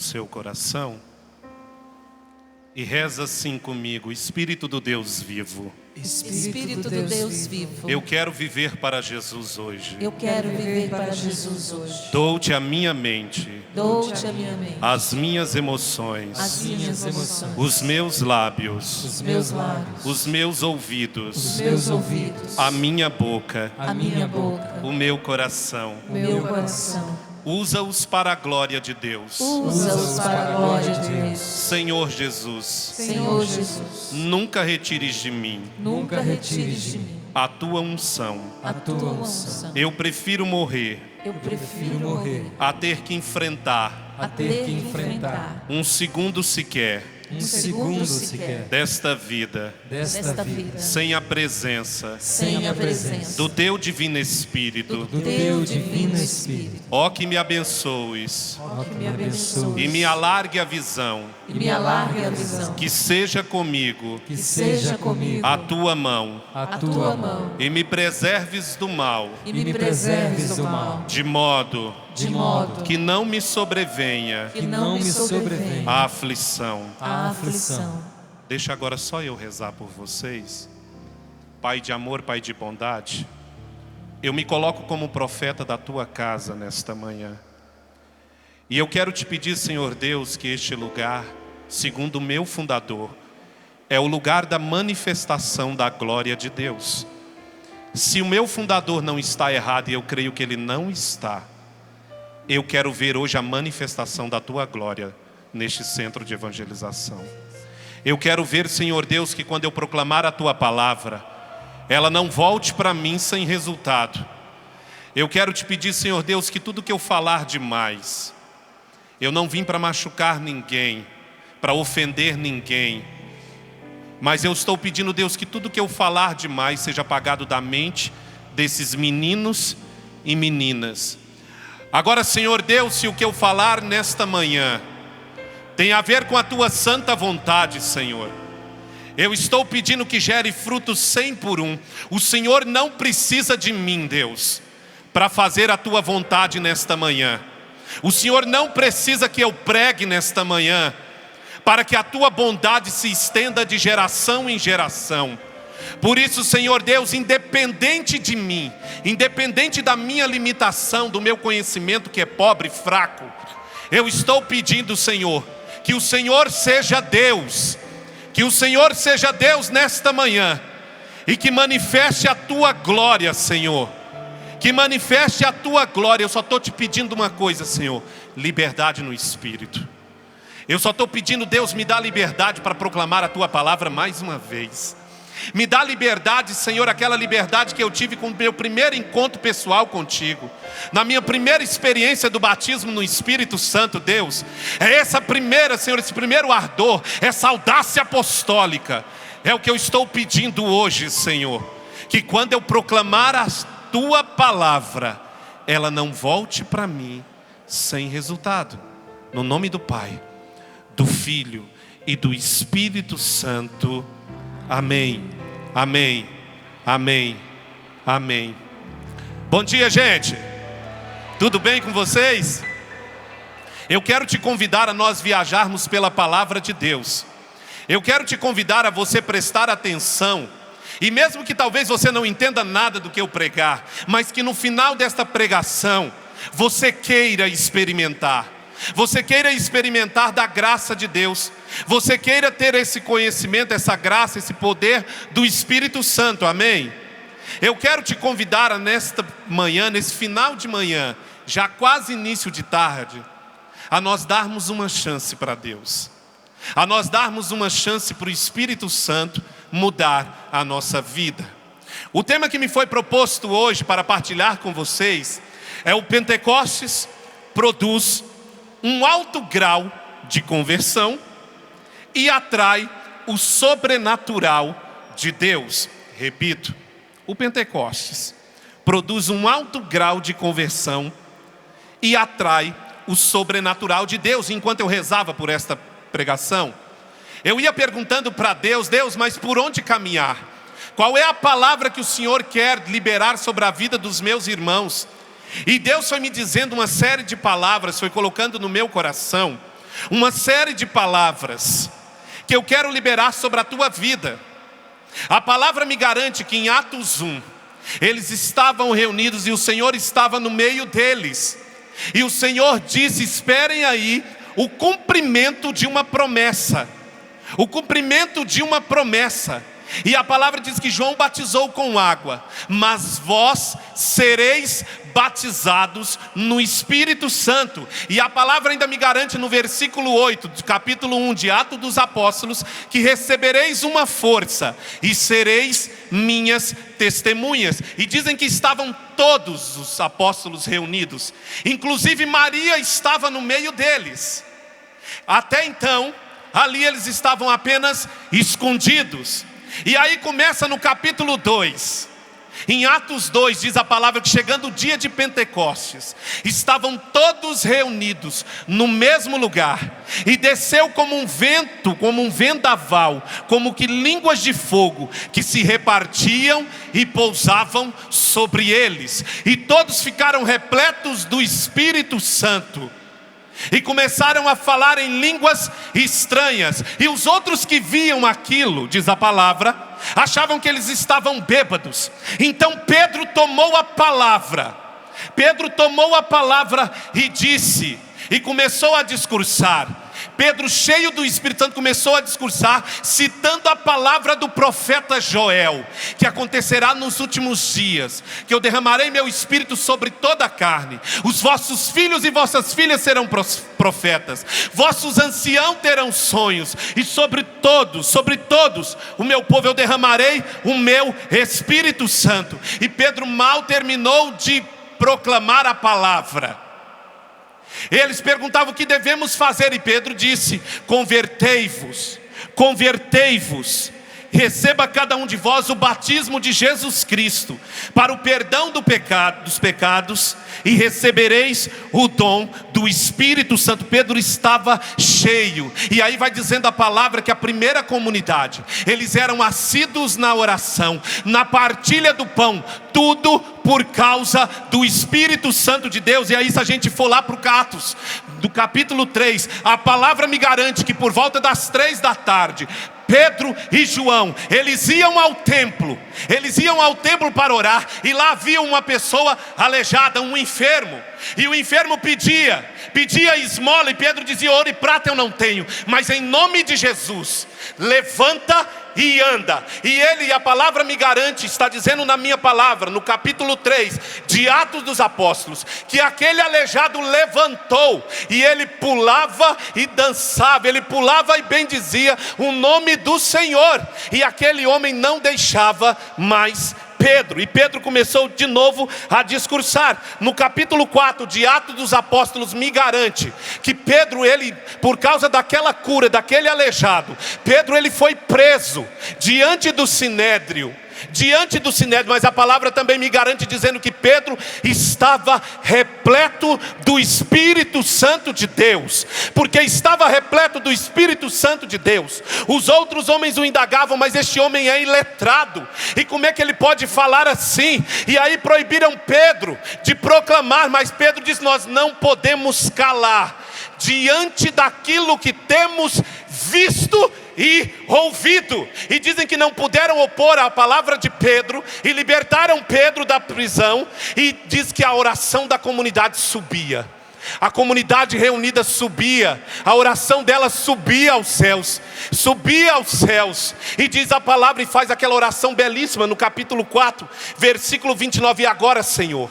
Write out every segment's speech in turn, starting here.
seu coração e reza assim comigo: Espírito do Deus vivo, Espírito do Deus vivo, eu quero viver para Jesus hoje. eu quero viver para Jesus hoje. Dou-te a minha mente, Dou-te a minha mente, as minhas emoções, as minhas emoções, os meus lábios, os meus lábios, os meus ouvidos, os meus ouvidos, a minha boca, a minha boca, o meu coração. o meu coração. Usa-os para a glória de Deus. Usa-os para a glória de Deus. Senhor Jesus, Senhor Jesus, nunca retires de mim nunca retires de mim a tua unção. a tua unção. Eu prefiro morrer Eu prefiro morrer a ter que enfrentar a ter que enfrentar um segundo sequer um segundo sequer desta vida desta vida sem a presença sem a presença do teu divino Espírito. do teu divino Espírito. Ó, que me abençoes Ó, que me abençoe e me alargue a visão, e me alargue a visão. que seja comigo Que seja comigo a tua mão a tua mão e me preserves do mal, e me preserves do mal, de modo de modo que não me sobrevenha que não me sobrevenha a aflição. a aflição. Deixa agora só eu rezar por vocês. Pai de amor, Pai de bondade, eu me coloco como profeta da tua casa nesta manhã. E eu quero te pedir, Senhor Deus, que este lugar, segundo o meu fundador, é o lugar da manifestação da glória de Deus. Se o meu fundador não está errado, e eu creio que ele não está, eu quero ver hoje a manifestação da tua glória neste centro de evangelização. Eu quero ver, Senhor Deus, que quando eu proclamar a tua palavra, ela não volte para mim sem resultado. Eu quero te pedir, Senhor Deus, que tudo que eu falar demais, eu não vim para machucar ninguém, para ofender ninguém, mas eu estou pedindo, Deus, que tudo que eu falar demais seja apagado da mente desses meninos e meninas. Agora, Senhor Deus, se o que eu falar nesta manhã tem a ver com a tua santa vontade, Senhor, eu estou pedindo que gere frutos 100 por 1. O Senhor não precisa de mim, Deus, para fazer a tua vontade nesta manhã. O Senhor não precisa que eu pregue nesta manhã para que a tua bondade se estenda de geração em geração. Por isso, Senhor Deus, independente de mim, independente da minha limitação, do meu conhecimento que é pobre e fraco, eu estou pedindo, Senhor, que o Senhor seja Deus, que o Senhor seja Deus nesta manhã, e que manifeste a tua glória, Senhor, que manifeste a tua glória. Eu só estou te pedindo uma coisa, Senhor: liberdade no Espírito. Eu só estou pedindo, Deus, me dá liberdade para proclamar a tua palavra mais uma vez. Me dá liberdade, Senhor, aquela liberdade que eu tive com o meu primeiro encontro pessoal contigo, na minha primeira experiência do batismo no Espírito Santo. Deus, é essa primeira, Senhor, esse primeiro ardor, essa audácia apostólica, é o que eu estou pedindo hoje, Senhor, que quando eu proclamar a tua palavra, ela não volte para mim sem resultado. No nome do Pai, do Filho e do Espírito Santo. Amém, amém, amém, amém. Bom dia, gente. Tudo bem com vocês? Eu quero te convidar a nós viajarmos pela palavra de Deus. Eu quero te convidar a você prestar atenção. E mesmo que talvez você não entenda nada do que eu pregar, mas que no final desta pregação você queira experimentar. Você queira experimentar da graça de Deus. Você queira ter esse conhecimento, essa graça, esse poder do Espírito Santo, amém? Eu quero te convidar a nesta manhã, nesse final de manhã, já quase início de tarde, a nós darmos uma chance para Deus, a nós darmos uma chance para o Espírito Santo mudar a nossa vida. O tema que me foi proposto hoje para partilhar com vocês é: o Pentecostes produz um alto grau de conversão e atrai o sobrenatural de Deus. Repito, o Pentecostes produz um alto grau de conversão e atrai o sobrenatural de Deus. Enquanto eu rezava por esta pregação, eu ia perguntando para Deus: Deus, mas por onde caminhar? Qual é a palavra que o Senhor quer liberar sobre a vida dos meus irmãos? E Deus foi me dizendo uma série de palavras, foi colocando no meu coração uma série de palavras que eu quero liberar sobre a tua vida. A palavra me garante que em Atos 1, eles estavam reunidos e o Senhor estava no meio deles. E o Senhor disse: esperem aí o cumprimento de uma promessa. O cumprimento de uma promessa. E a palavra diz que João batizou com água, mas vós sereis batizados no Espírito Santo. E a palavra ainda me garante no versículo 8, do capítulo 1 de Atos dos Apóstolos, que recebereis uma força e sereis minhas testemunhas. E dizem que estavam todos os apóstolos reunidos, inclusive Maria estava no meio deles. Até então, ali eles estavam apenas escondidos. E aí começa no capítulo 2. Em Atos 2 diz a palavra que chegando o dia de Pentecostes, estavam todos reunidos no mesmo lugar. E desceu como um vento, como um vendaval, como que línguas de fogo, que se repartiam e pousavam sobre eles. E todos ficaram repletos do Espírito Santo. E começaram a falar em línguas estranhas. E os outros que viam aquilo, diz a palavra, achavam que eles estavam bêbados. Então Pedro tomou a palavra. Pedro tomou a palavra e disse, e começou a discursar. Pedro, cheio do Espírito Santo, começou a discursar, citando a palavra do profeta Joel, que acontecerá nos últimos dias, que eu derramarei meu Espírito sobre toda a carne. Os vossos filhos e vossas filhas serão profetas, vossos anciãos terão sonhos, e sobre todos, o meu povo eu derramarei o meu Espírito Santo. E Pedro mal terminou de proclamar a palavra. Eles perguntavam o que devemos fazer, e Pedro disse: convertei-vos, receba cada um de vós o batismo de Jesus Cristo para o perdão dos pecados, e recebereis o dom do Espírito Santo. Pedro estava cheio. E aí vai dizendo a palavra que a primeira comunidade, eles eram assíduos na oração, na partilha do pão, tudo por causa do Espírito Santo de Deus. E aí, se a gente for lá para o Atos, do capítulo 3, a palavra me garante que por volta das 3 da tarde, Pedro e João, eles iam ao templo para orar, e lá havia uma pessoa aleijada, um enfermo, e o enfermo pedia esmola, e Pedro dizia: ouro e prata eu não tenho, mas em nome de Jesus, levanta e anda. E a palavra me garante, está dizendo na minha palavra, no capítulo 3 de Atos dos Apóstolos, que aquele aleijado levantou, e ele pulava e dançava, ele pulava e bendizia o nome do Senhor, e aquele homem não deixava mais Pedro. E Pedro começou de novo a discursar. No capítulo 4 de Atos dos Apóstolos me garante que Pedro, ele, por causa daquela cura, daquele aleijado, Pedro, ele foi preso diante do Sinédrio, mas a palavra também me garante dizendo que Pedro estava repleto do Espírito Santo de Deus. Porque estava repleto do Espírito Santo de Deus, os outros homens o indagavam: mas este homem é iletrado, e como é que ele pode falar assim? E aí proibiram Pedro de proclamar, mas Pedro diz: nós não podemos calar diante daquilo que temos visto e ouvido. E dizem que não puderam opor a palavra de Pedro, e libertaram Pedro da prisão. E diz que a oração da comunidade subia, a comunidade reunida subia, a oração dela subia aos céus, e diz a palavra, e faz aquela oração belíssima no capítulo 4, versículo 29, e agora, Senhor,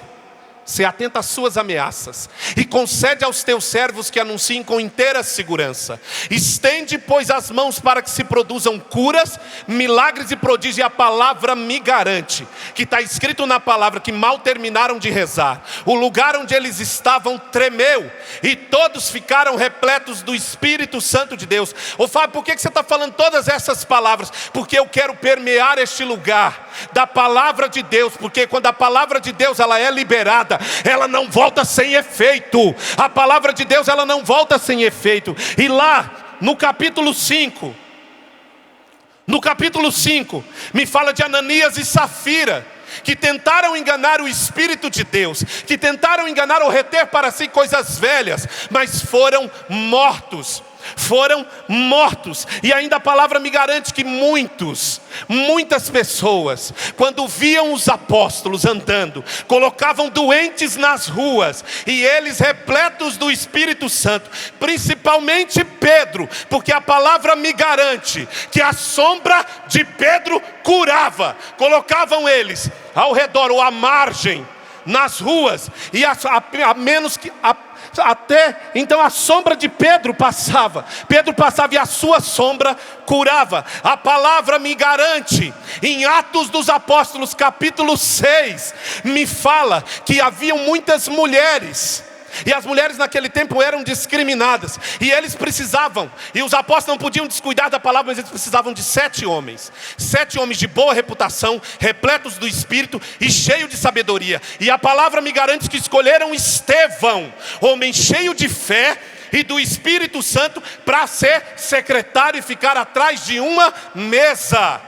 se atenta às suas ameaças, e concede aos teus servos que anunciem com inteira segurança. Estende, pois, as mãos para que se produzam curas, milagres e prodígios. E a palavra me garante, que está escrito na palavra, que mal terminaram de rezar, o lugar onde eles estavam tremeu, e todos ficaram repletos do Espírito Santo de Deus. Ô Fábio, por que você está falando todas essas palavras? Porque eu quero permear este lugar da palavra de Deus, porque quando a palavra de Deus ela é liberada, ela não volta sem efeito. A palavra de Deus ela não volta sem efeito. E lá no capítulo 5 me fala de Ananias e Safira, que tentaram enganar o Espírito de Deus, que tentaram enganar ou reter para si coisas velhas, mas foram mortos. Foram mortos. E ainda a palavra me garante que muitas pessoas, quando viam os apóstolos andando, colocavam doentes nas ruas, e eles repletos do Espírito Santo, principalmente Pedro, porque a palavra me garante que a sombra de Pedro curava. Colocavam eles ao redor ou à margem, nas ruas, e a menos que até então a sombra de Pedro passava e a sua sombra curava. A palavra me garante, em Atos dos Apóstolos capítulo 6, me fala que haviam muitas mulheres, e as mulheres naquele tempo eram discriminadas, e eles precisavam, e os apóstolos não podiam descuidar da palavra, mas eles precisavam de 7 homens de boa reputação, repletos do Espírito e cheio de sabedoria. E a palavra me garante que escolheram Estevão, homem cheio de fé e do Espírito Santo, para ser secretário e ficar atrás de uma mesa.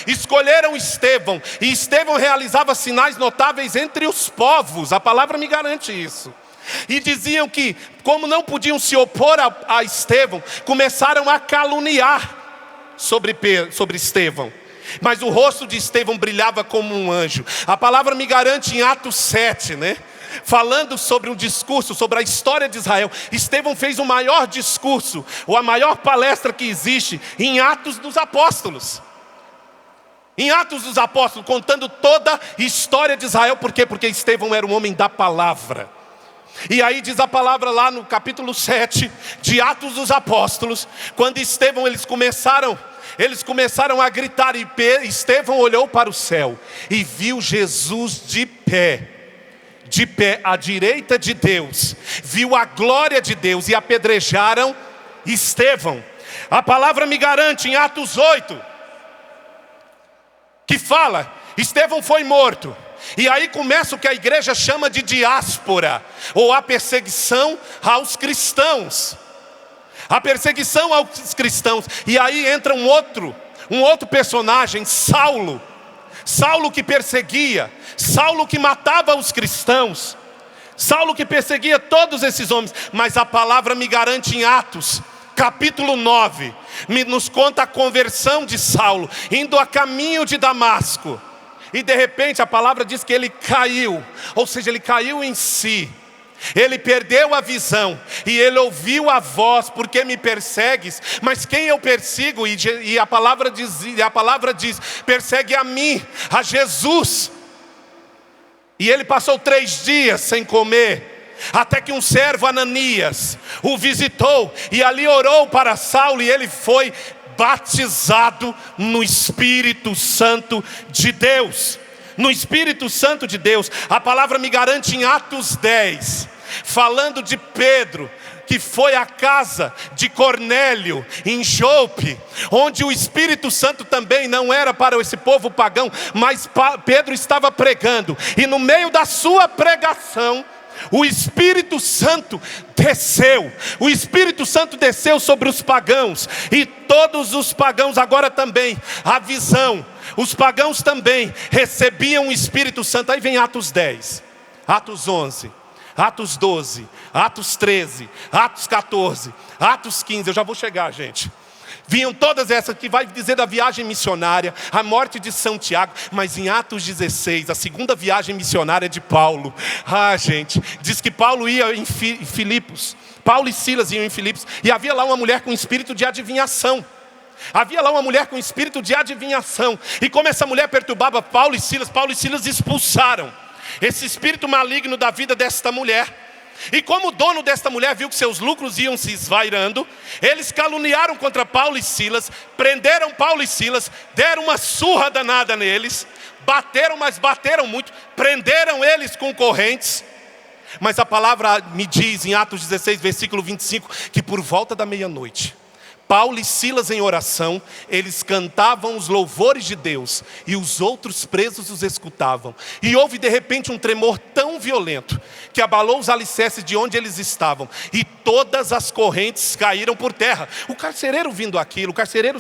Escolheram Estevão, e Estevão realizava sinais notáveis entre os povos. A palavra me garante isso. E diziam que, como não podiam se opor a Estevão, começaram a caluniar sobre Estevão. Mas o rosto de Estevão brilhava como um anjo. A palavra me garante em Atos 7, falando sobre um discurso, sobre a história de Israel. Estevão fez o maior discurso, ou a maior palestra que existe, em Atos dos Apóstolos. Em Atos dos Apóstolos, contando toda a história de Israel. Por quê? Porque Estevão era um homem da palavra. E aí diz a palavra lá no capítulo 7 de Atos dos Apóstolos, quando Estevão, eles começaram a gritar, e Estevão olhou para o céu e viu Jesus de pé à direita de Deus, viu a glória de Deus, e apedrejaram Estevão. A palavra me garante em Atos 8, que fala, Estevão foi morto. E aí começa o que a igreja chama de diáspora, ou a perseguição aos cristãos. A perseguição aos cristãos. E aí entra um outro personagem, Saulo. Saulo que perseguia, Saulo que matava os cristãos, Saulo que perseguia todos esses homens. Mas a palavra me garante em Atos capítulo 9, nos conta a conversão de Saulo, indo a caminho de Damasco. E de repente a palavra diz que ele caiu, ou seja, ele caiu em si. Ele perdeu a visão, e ele ouviu a voz: por que me persegues? Mas quem eu persigo? E a palavra diz, persegue a mim, a Jesus. E ele passou 3 dias sem comer, até que um servo, Ananias, o visitou, e ali orou para Saulo, e ele foi batizado no Espírito Santo de Deus. No Espírito Santo de Deus. A palavra me garante em Atos 10, falando de Pedro, que foi à casa de Cornélio, em Jope, onde o Espírito Santo também não era para esse povo pagão, mas Pedro estava pregando, e no meio da sua pregação, o Espírito Santo desceu. O Espírito Santo desceu sobre os pagãos, e todos os pagãos agora também, a visão, os pagãos também recebiam o Espírito Santo. Aí vem Atos 10, Atos 11, Atos 12, Atos 13, Atos 14, Atos 15, eu já vou chegar, gente. Vinham todas essas que vai dizer da viagem missionária, a morte de Santiago. Mas em Atos 16, a segunda viagem missionária de Paulo. Gente, diz que Paulo ia em Filipos, Paulo e Silas iam em Filipos, e havia lá uma mulher com espírito de adivinhação. E como essa mulher perturbava Paulo e Silas expulsaram esse espírito maligno da vida desta mulher. E como o dono desta mulher viu que seus lucros iam se esvairando, eles caluniaram contra Paulo e Silas, prenderam Paulo e Silas, deram uma surra danada neles, bateram muito, prenderam eles com correntes. Mas a palavra me diz em Atos 16, versículo 25, que por volta da meia-noite, Paulo e Silas em oração, eles cantavam os louvores de Deus, e os outros presos os escutavam. E houve de repente um tremor tão violento, que abalou os alicerces de onde eles estavam, e todas as correntes caíram por terra. O carcereiro vindo aquilo, o carcereiro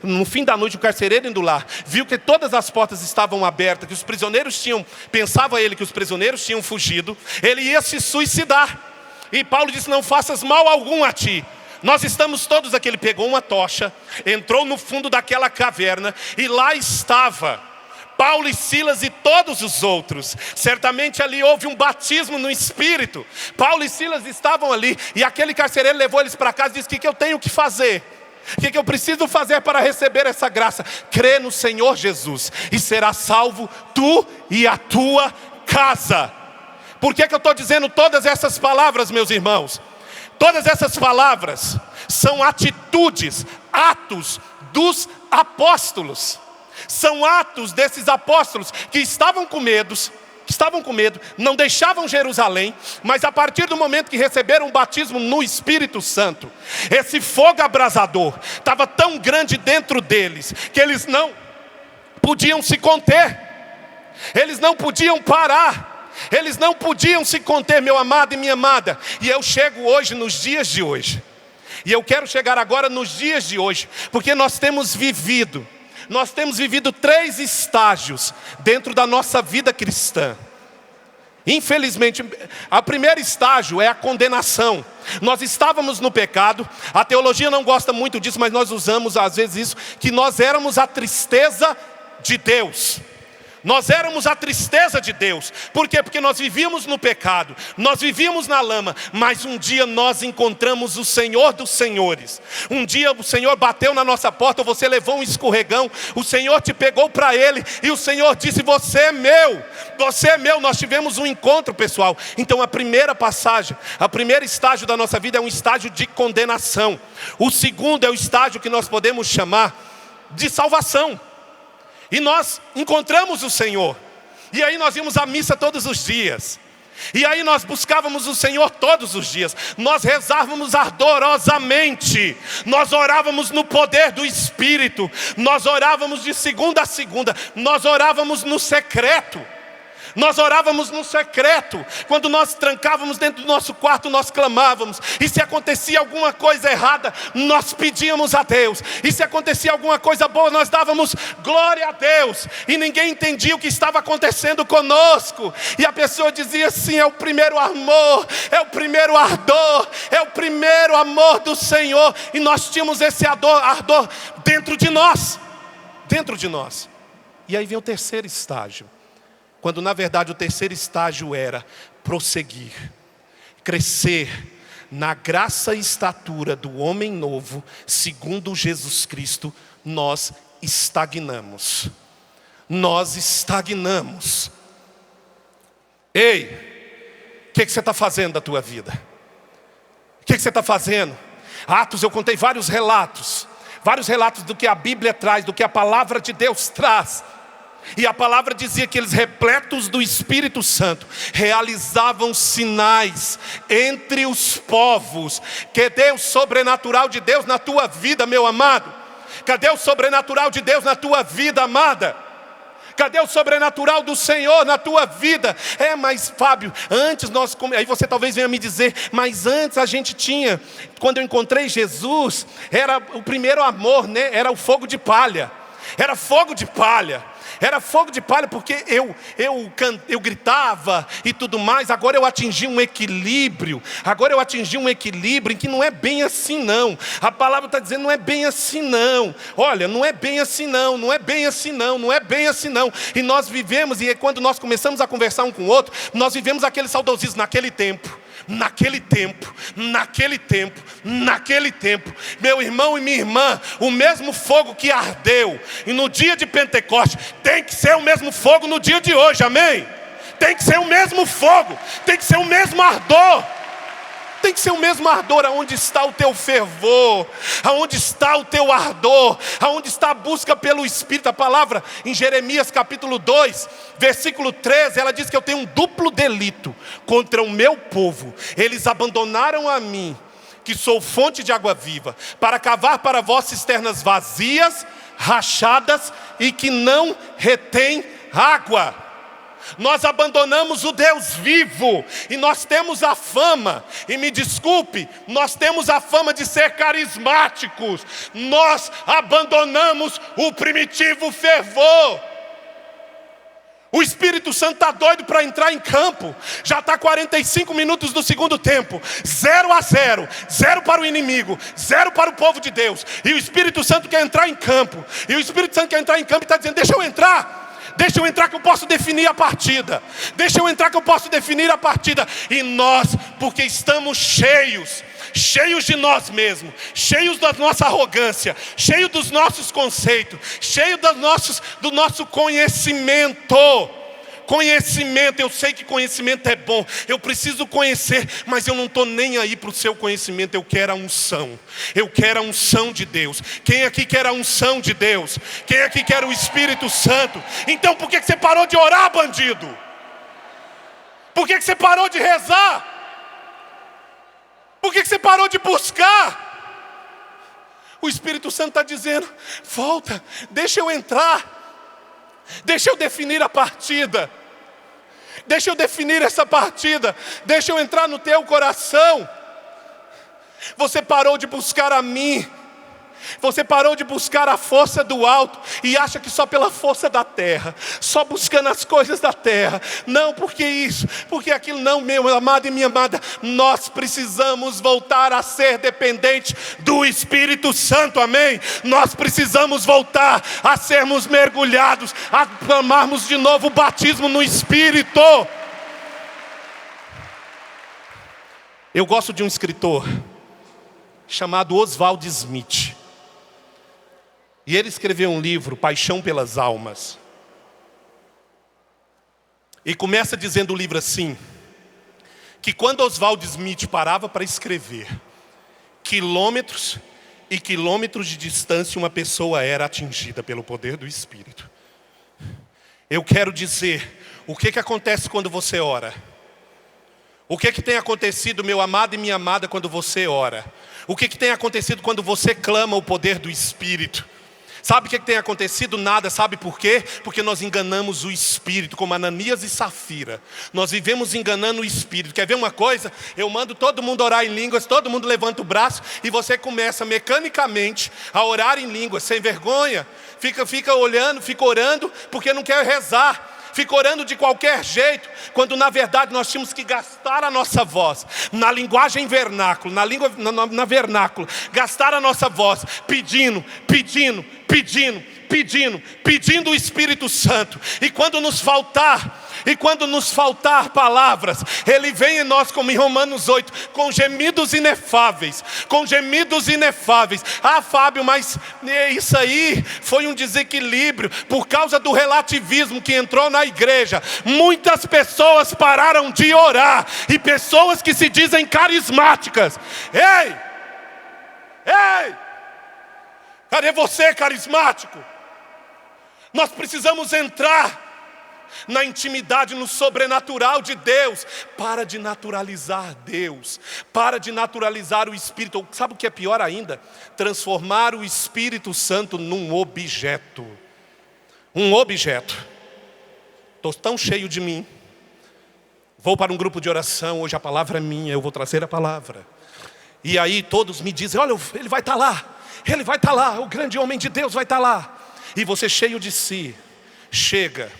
no fim da noite, o carcereiro indo lá, viu que todas as portas estavam abertas, que os prisioneiros pensava ele que os prisioneiros tinham fugido, ele ia se suicidar. E Paulo disse: não faças mal algum a ti. Nós estamos todos aqui. Ele pegou uma tocha, entrou no fundo daquela caverna, e lá estava Paulo e Silas e todos os outros. Certamente ali houve um batismo no Espírito. Paulo e Silas estavam ali, e aquele carcereiro levou eles para casa e disse: o que eu tenho que fazer? O que eu preciso fazer para receber essa graça? Crê no Senhor Jesus, e será salvo tu e a tua casa. Por que eu estou dizendo todas essas palavras, meus irmãos? Todas essas palavras são atitudes, atos dos apóstolos. São atos desses apóstolos que estavam com medo, não deixavam Jerusalém, mas a partir do momento que receberam o batismo no Espírito Santo, esse fogo abrasador estava tão grande dentro deles, que eles não podiam se conter, eles não podiam parar. Eles não podiam se conter, meu amado e minha amada. E eu chego hoje, nos dias de hoje, e eu quero chegar agora nos dias de hoje, porque nós temos vivido 3 estágios dentro da nossa vida cristã. Infelizmente, o primeiro estágio é a condenação. Nós estávamos no pecado. A teologia não gosta muito disso, mas nós usamos às vezes isso, que nós éramos a tristeza de Deus. Nós éramos a tristeza de Deus. Por quê? Porque nós vivíamos no pecado, nós vivíamos na lama. Mas um dia nós encontramos o Senhor dos Senhores. Um dia o Senhor bateu na nossa porta, você levou um escorregão, o Senhor te pegou para Ele, e o Senhor disse: você é meu, você é meu. Nós tivemos um encontro, pessoal. Então a primeira passagem, o primeiro estágio da nossa vida é um estágio de condenação. O segundo é o estágio que nós podemos chamar de salvação. E nós encontramos o Senhor. E aí nós íamos à missa todos os dias. E aí nós buscávamos o Senhor todos os dias. Nós rezávamos ardorosamente. Nós orávamos no poder do Espírito. Nós orávamos de segunda a segunda. Nós orávamos no secreto. Nós orávamos no secreto. Quando nós trancávamos dentro do nosso quarto, nós clamávamos. E se acontecia alguma coisa errada, nós pedíamos a Deus. E se acontecia alguma coisa boa, nós dávamos glória a Deus. E ninguém entendia o que estava acontecendo conosco. E a pessoa dizia assim: é o primeiro amor, é o primeiro ardor, é o primeiro amor do Senhor. E nós tínhamos esse ardor dentro de nós. Dentro de nós. E aí vem o terceiro estágio. Quando na verdade o terceiro estágio era prosseguir, crescer na graça e estatura do homem novo, segundo Jesus Cristo. Nós estagnamos. Nós estagnamos. Ei, o que você está fazendo da tua vida? O que você está fazendo? Atos, eu contei vários relatos do que a Bíblia traz, do que a palavra de Deus traz. E a palavra dizia que eles, repletos do Espírito Santo, realizavam sinais entre os povos. Cadê o sobrenatural de Deus na tua vida, meu amado? Cadê o sobrenatural de Deus na tua vida, amada? Cadê o sobrenatural do Senhor na tua vida? Mas Fábio, antes nós... Aí você talvez venha me dizer: mas antes a gente tinha... Quando eu encontrei Jesus, era o primeiro amor, né? Era o fogo de palha. Era fogo de palha. Era fogo de palha porque eu gritava e tudo mais. Agora eu atingi um equilíbrio. Agora eu atingi um equilíbrio em que não é bem assim não. A palavra está dizendo: não é bem assim não. Olha, não é bem assim não. Não é bem assim não. Não é bem assim não. E nós vivemos, e quando nós começamos a conversar um com o outro, nós vivemos aquele saudosismo naquele tempo. Naquele tempo, meu irmão e minha irmã, o mesmo fogo que ardeu e no dia de Pentecostes tem que ser o mesmo fogo no dia de hoje, amém? Tem que ser o mesmo fogo, tem que ser o mesmo ardor. Tem que ser o mesmo ardor. Aonde está o teu fervor? Aonde está o teu ardor? Aonde está a busca pelo Espírito? A palavra em Jeremias capítulo 2, versículo 13, ela diz que eu tenho um duplo delito contra o meu povo. Eles abandonaram a mim que sou fonte de água viva, para cavar para vós cisternas vazias, rachadas e que não retém água. Nós abandonamos o Deus vivo e nós temos a fama, e me desculpe, nós temos a fama de ser carismáticos. Nós abandonamos o primitivo fervor. O Espírito Santo está doido para entrar em campo. Já está 45 minutos do segundo tempo, 0-0, 0 para o inimigo, 0 para o povo de Deus. E o Espírito Santo quer entrar em campo. E o Espírito Santo quer entrar em campo e está dizendo: deixa eu entrar. Deixa eu entrar que eu posso definir a partida. Deixa eu entrar que eu posso definir a partida. E nós, porque estamos cheios de nós mesmos, cheios da nossa arrogância, cheios dos nossos conceitos, cheios do nosso conhecimento. Conhecimento, eu sei que conhecimento é bom, eu preciso conhecer, mas eu não estou nem aí para o seu conhecimento. Eu quero a unção, eu quero a unção de Deus. Quem aqui quer a unção de Deus? Quem aqui quer o Espírito Santo? Então por que você parou de orar, bandido? Por que você parou de rezar? Por que você parou de buscar? O Espírito Santo está dizendo: volta, deixa eu entrar, deixa eu definir a partida. Deixa eu definir essa partida. Deixa eu entrar no teu coração. Você parou de buscar a mim. Você parou de buscar a força do alto e acha que só pela força da terra, só buscando as coisas da terra. Não, porque isso, porque aquilo. Não, meu amado e minha amada, nós precisamos voltar a ser dependentes do Espírito Santo, amém? Nós precisamos voltar a sermos mergulhados, a clamarmos de novo o batismo no Espírito. Eu gosto de um escritor chamado Oswald Smith. E ele escreveu um livro, Paixão pelas Almas. E começa dizendo o livro assim, que quando Oswald Smith parava para escrever, quilômetros e quilômetros de distância uma pessoa era atingida pelo poder do Espírito. Eu quero dizer, o que acontece quando você ora? O que tem acontecido, meu amado e minha amada, quando você ora? O que tem acontecido quando você clama o poder do Espírito? Sabe o que tem acontecido? Nada. Sabe por quê? Porque nós enganamos o Espírito, como Ananias e Safira. Nós vivemos enganando o Espírito. Quer ver uma coisa? Eu mando todo mundo orar em línguas, todo mundo levanta o braço e você começa mecanicamente a orar em línguas, sem vergonha. Fica olhando, fica orando, porque não quer rezar. Fica orando de qualquer jeito, quando na verdade nós tínhamos que gastar a nossa voz, na linguagem vernáculo, na vernáculo, gastar a nossa voz, pedindo o Espírito Santo. E quando nos faltar palavras, Ele vem em nós, como em Romanos 8, com gemidos inefáveis, Ah, Fábio, mas isso aí foi um desequilíbrio, por causa do relativismo que entrou na igreja. Muitas pessoas pararam de orar, e pessoas que se dizem carismáticas. Ei, cadê você, carismático? Nós precisamos entrar na intimidade, no sobrenatural de Deus. Para de naturalizar Deus, para de naturalizar o Espírito. Sabe o que é pior ainda? Transformar o Espírito Santo num objeto. Estou tão cheio de mim, vou para um grupo de oração, hoje a palavra é minha, eu vou trazer a palavra. E aí todos me dizem: olha, ele vai estar lá, o grande homem de Deus vai estar lá. E você cheio de si, chega,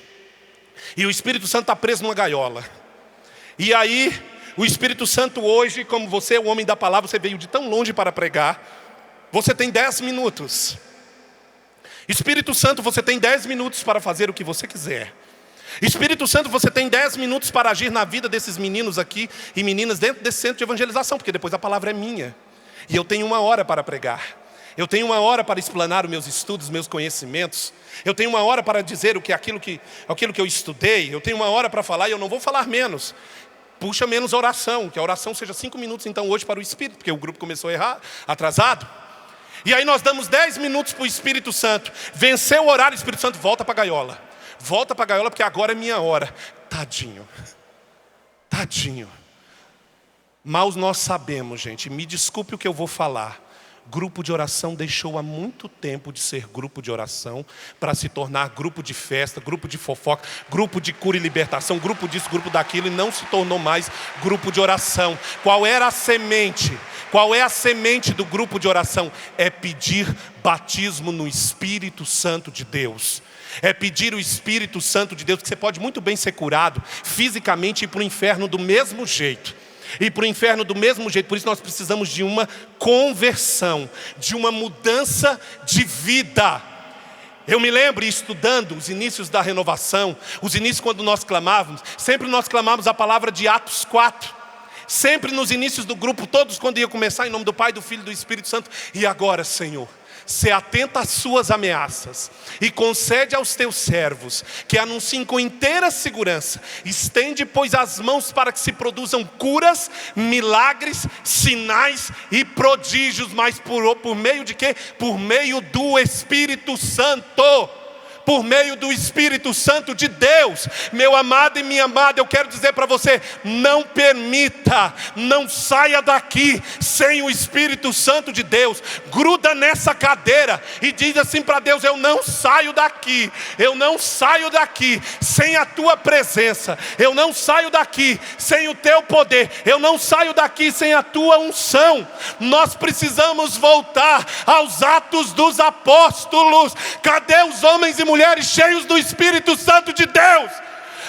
e o Espírito Santo está preso numa gaiola. E aí, o Espírito Santo hoje, como você é o homem da palavra, você veio de tão longe para pregar, você tem 10 minutos. Espírito Santo, você tem 10 minutos para fazer o que você quiser. Espírito Santo, você tem 10 minutos para agir na vida desses meninos aqui e meninas dentro desse centro de evangelização, porque depois a palavra é minha. E eu tenho 1 hora para pregar. Eu tenho 1 hora para explanar os meus estudos, meus conhecimentos. Eu tenho 1 hora para dizer aquilo que eu estudei. Eu tenho 1 hora para falar, e eu não vou falar menos. Puxa menos a oração, que a oração seja 5 minutos então hoje para o Espírito, porque o grupo começou a errar, atrasado. E aí nós damos 10 minutos para o Espírito Santo. Venceu o horário, o Espírito Santo volta para a gaiola. Volta para a gaiola, porque agora é minha hora. Tadinho. Mal nós sabemos, gente, me desculpe o que eu vou falar. Grupo de oração deixou há muito tempo de ser grupo de oração para se tornar grupo de festa, grupo de fofoca, grupo de cura e libertação, grupo disso, grupo daquilo, e não se tornou mais grupo de oração. Qual era a semente? Qual é a semente do grupo de oração? É pedir batismo no Espírito Santo de Deus. É pedir o Espírito Santo de Deus, que você pode muito bem ser curado fisicamente e ir para o inferno do mesmo jeito. E para o inferno do mesmo jeito. Por isso nós precisamos de uma conversão, de uma mudança de vida. Eu me lembro estudando os inícios da renovação, os inícios quando nós clamávamos, sempre nós clamávamos a palavra de Atos 4. Sempre nos inícios do grupo, todos quando ia começar, em nome do Pai, do Filho e do Espírito Santo. E agora, Senhor, se atenta às suas ameaças e concede aos teus servos que anunciem com inteira segurança. Estende, pois, as mãos para que se produzam curas, milagres, sinais e prodígios. Mas por meio de quê? Por meio do Espírito Santo. Por meio do Espírito Santo de Deus. Meu amado e minha amada, eu quero dizer para você, não permita, não saia daqui sem o Espírito Santo de Deus. Gruda nessa cadeira e diz assim para Deus: eu não saio daqui, eu não saio daqui sem a tua presença, eu não saio daqui sem o teu poder, eu não saio daqui sem a tua unção. Nós precisamos voltar aos Atos dos Apóstolos. Cadê os homens e mulheres cheios do Espírito Santo de Deus?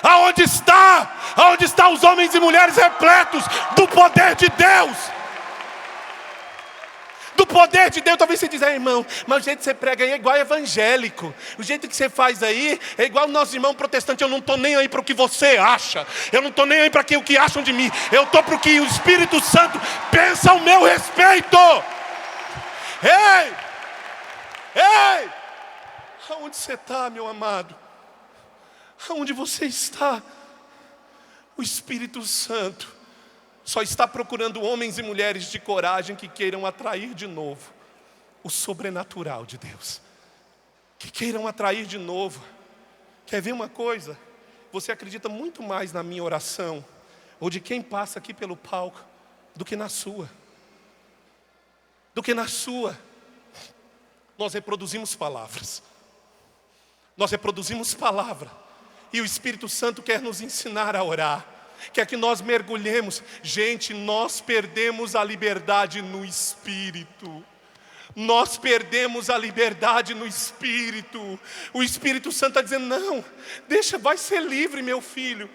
Aonde está? Aonde estão os homens e mulheres repletos do poder de Deus? Do poder de Deus. Talvez você diz: irmão, mas o jeito que você prega aí é igual evangélico. O jeito que você faz aí é igual o nosso irmão protestante. Eu não estou nem aí para o que você acha. Eu não estou nem aí para o que acham de mim. Eu estou para o que o Espírito Santo pensa ao meu respeito. Ei! Ei! Aonde você está, meu amado? Aonde você está? O Espírito Santo só está procurando homens e mulheres de coragem que queiram atrair de novo o sobrenatural de Deus. Que queiram atrair de novo. Quer ver uma coisa? Você acredita muito mais na minha oração, ou de quem passa aqui pelo palco, do que na sua. Do que na sua. Nós reproduzimos palavras. Nós reproduzimos palavra. E o Espírito Santo quer nos ensinar a orar. Quer que nós mergulhemos. Gente, nós perdemos a liberdade no Espírito. Nós perdemos a liberdade no Espírito. O Espírito Santo está dizendo: não, deixa, vai ser livre, meu filho.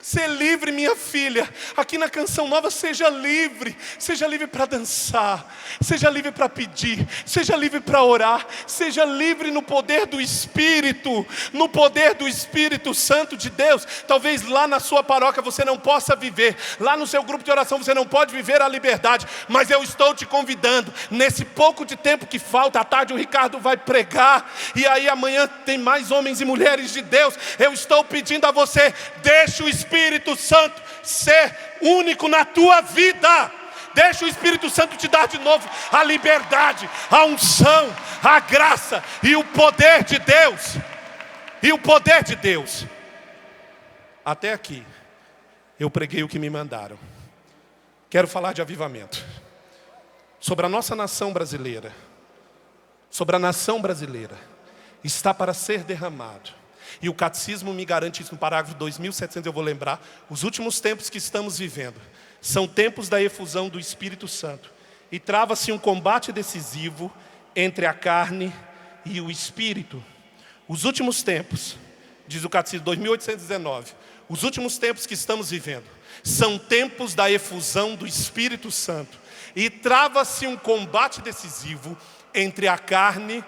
Ser livre, minha filha. Aqui na Canção Nova, seja livre. Seja livre para dançar. Seja livre para pedir. Seja livre para orar. Seja livre no poder do Espírito. No poder do Espírito Santo de Deus. Talvez lá na sua paróquia você não possa viver. Lá no seu grupo de oração você não pode viver a liberdade. Mas eu estou te convidando. Nesse pouco de tempo que falta, à tarde o Ricardo vai pregar. E aí amanhã tem mais homens e mulheres de Deus. Eu estou pedindo a você: deixe o Espírito Santo ser único na tua vida. Deixa o Espírito Santo te dar de novo a liberdade, a unção, a graça e o poder de Deus. E o poder de Deus. Até aqui eu preguei o que me mandaram. Quero falar de avivamento. Sobre a nossa nação brasileira. Sobre a nação brasileira. Está para ser derramado. E o catecismo me garante isso no parágrafo 2700, eu vou lembrar. Os últimos tempos que estamos vivendo são tempos da efusão do Espírito Santo. E trava-se um combate decisivo entre a carne e o Espírito. Os últimos tempos, diz o catecismo 2819, os últimos tempos que estamos vivendo são tempos da efusão do Espírito Santo. E trava-se um combate decisivo entre a carne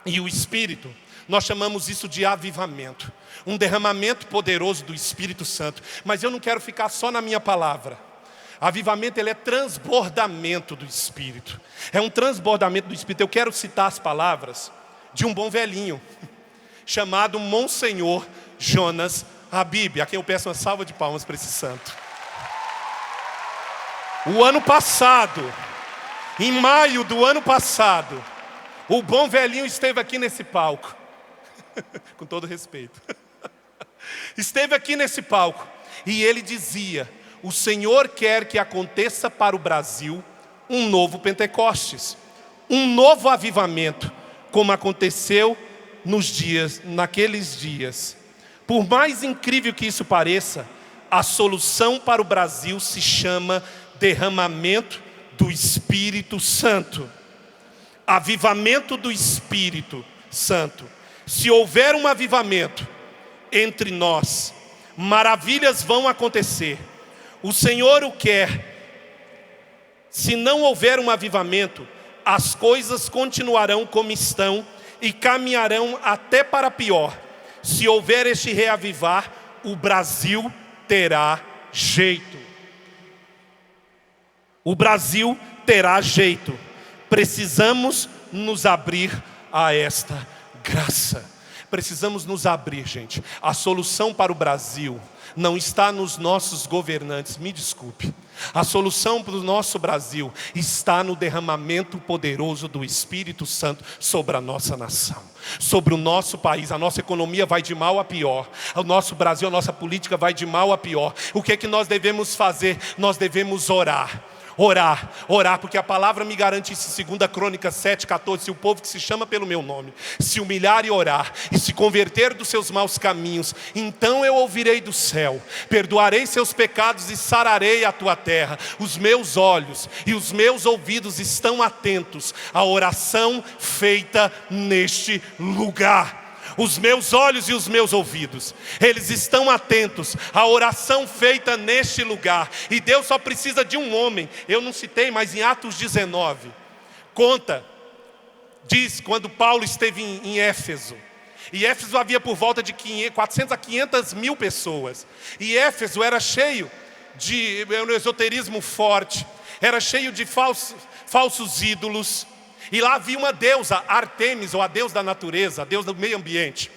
e o Espírito. Nós chamamos isso de avivamento. Um derramamento poderoso do Espírito Santo. Mas eu não quero ficar só na minha palavra. Avivamento, ele é transbordamento do Espírito. É um transbordamento do Espírito. Eu quero citar as palavras de um bom velhinho chamado Monsenhor Jonas Habib, a quem eu peço uma salva de palmas para esse santo. O ano passado, em maio do ano passado, o bom velhinho esteve aqui nesse palco. Com todo respeito. Esteve aqui nesse palco. E ele dizia: o Senhor quer que aconteça para o Brasil um novo Pentecostes, um novo avivamento, como aconteceu naqueles dias. Por mais incrível que isso pareça, a solução para o Brasil se chama derramamento do Espírito Santo. Avivamento do Espírito Santo. Se houver um avivamento entre nós, maravilhas vão acontecer. O Senhor o quer. Se não houver um avivamento, as coisas continuarão como estão e caminharão até para pior. Se houver este reavivar, o Brasil terá jeito. O Brasil terá jeito. Precisamos nos abrir a esta graça. Precisamos nos abrir, gente. A solução para o Brasil não está nos nossos governantes, me desculpe. A solução para o nosso Brasil está no derramamento poderoso do Espírito Santo sobre a nossa nação, sobre o nosso país. A nossa economia vai de mal a pior. O nosso Brasil, a nossa política vai de mal a pior. O que é que nós devemos fazer? Nós devemos orar. Orar, porque a palavra me garante isso em 2 Crônicas 7,14. Se o povo que se chama pelo meu nome se humilhar e orar e se converter dos seus maus caminhos, então eu ouvirei do céu, perdoarei seus pecados e sararei a tua terra. Os meus olhos e os meus ouvidos estão atentos à oração feita neste lugar. Os meus olhos e os meus ouvidos, eles estão atentos à oração feita neste lugar. E Deus só precisa de um homem. Eu não citei, mas em Atos 19 diz quando Paulo esteve em Éfeso. E Éfeso havia por volta de 400 a 500 mil pessoas. E Éfeso era cheio de um esoterismo forte, era cheio de falsos ídolos. E lá havia uma deusa, Artemis, ou a deusa da natureza, a deusa do meio ambiente,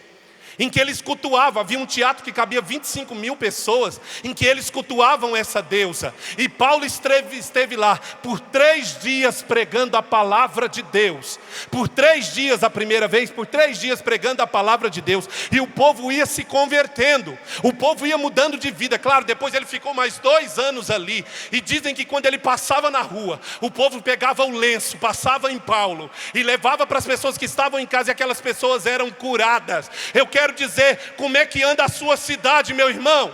em que eles cultuavam. Havia um teatro que cabia 25 mil pessoas, em que eles cultuavam essa deusa. E Paulo esteve lá por 3 dias pregando a palavra de Deus. Por 3 dias a primeira vez, por 3 dias pregando a palavra de Deus. E o povo ia se convertendo, o povo ia mudando de vida. Claro, depois ele ficou mais 2 anos ali. E dizem que quando ele passava na rua, o povo pegava o lenço, passava em Paulo e levava para as pessoas que estavam em casa, e aquelas pessoas eram curadas. Eu quero dizer, como é que anda a sua cidade, meu irmão?